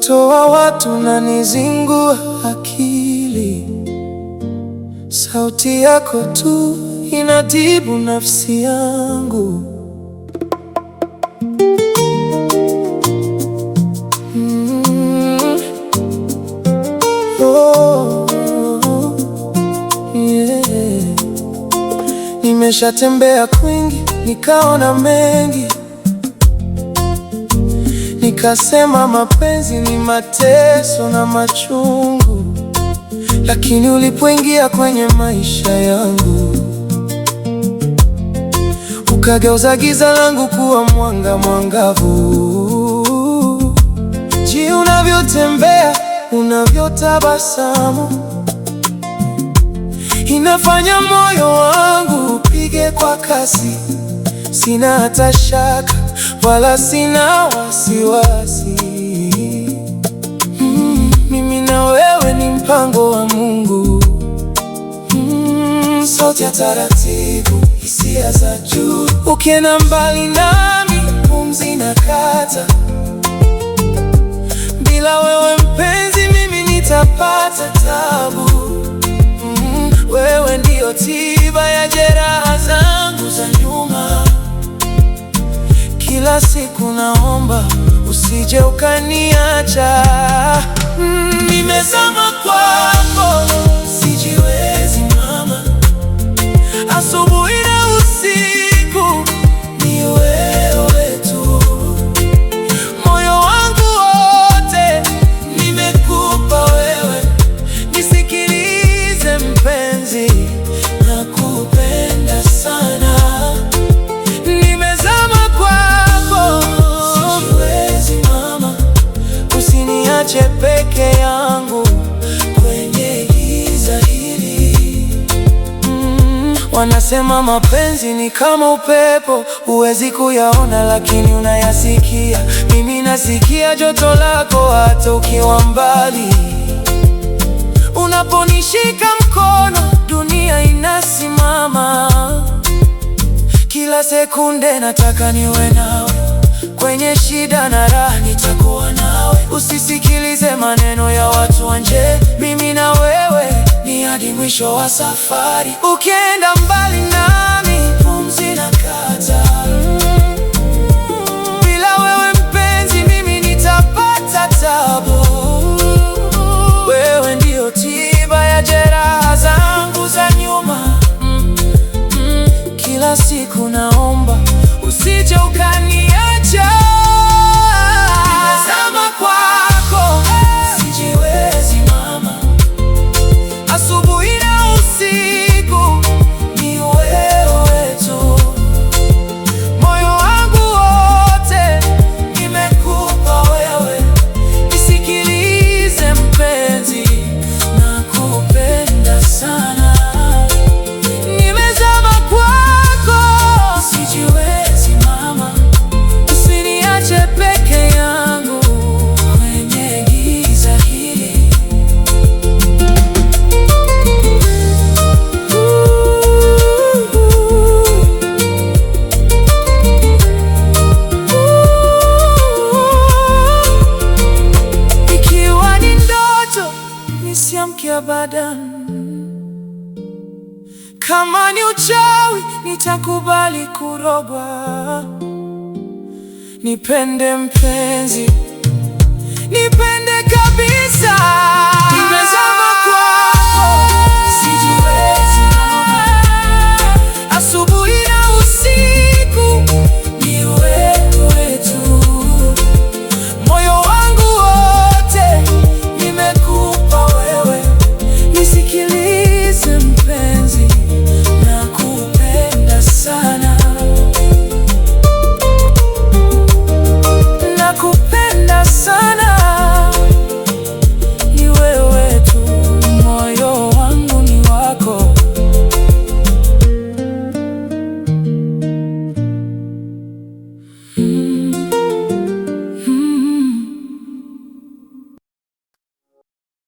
Wito wa watu unanizingua akili, sauti yako tu inatibu nafsi yangu. Oh, yeah. Nimeshatembea kwingi, nikaona mengi, nikasema mapenzi ni mateso na machungu, lakini ulipoingia kwenye maisha yangu, ukageuza giza langu kuwa mwanga mwangavu. Jinsi unavyotembea, unavyotabasamu, inafanya moyo wangu upige kwa kasi. Sina hata shaka wala sina wasiwasi. Mimi na wewe ni mpango wa Mungu. Sauti ya taratibu, hisia za juu. Ukienda mbali nami, pumzi inakata. Bila wewe mpenzi, mimi nitapata tabu. Wewe ndio tiba ya jeraha zangu za nyuma. Kila siku naomba usije ukaniacha. Nimezama kwako, sijiwezi mama. Asubuhi na usiku ni wewe tu. Moyo wangu wote nimekupa wewe. Nisikilize mpenzi, nakupenda sana. Nimezama kwako, sijiwezi mama. Usiniache peke yangu kwenye giza hili. Wanasema mapenzi ni kama upepo, huwezi kuyaona lakini unayasikia. Mimi nasikia joto lako hata ukiwa mbali. Unaponishika mkono, dunia inasimama. Kila sekunde nataka niwe nawe, kwenye shida na raha nitakuwa nawe. Usisikilize maneno ya watu wa nje, mimi na wewe ni hadi mwisho wa safari. Ukienda mbali nami, pumzi inakata. Bila wewe mpenzi, mimi nitapata tabu. Wewe ndio tiba ya jeraha zangu za nyuma. Kila siku naomba usije ukaniacha. Nimezama kwako, sijiwezi mama. Asubuhi na usiku ni wewe tu. Moyo wangu wote nimekupa wewe. Nisikilize mpenzi, nakupenda sana. Nimezama kwako, sijiwezi mama. Usiniache peke yangu kwenye giza hili. Ikiwa ni ndoto, nisiamke abadan. Kama ni uchawi, nitakubali kurogwa. Nipende mpenzi, nipende kabisa.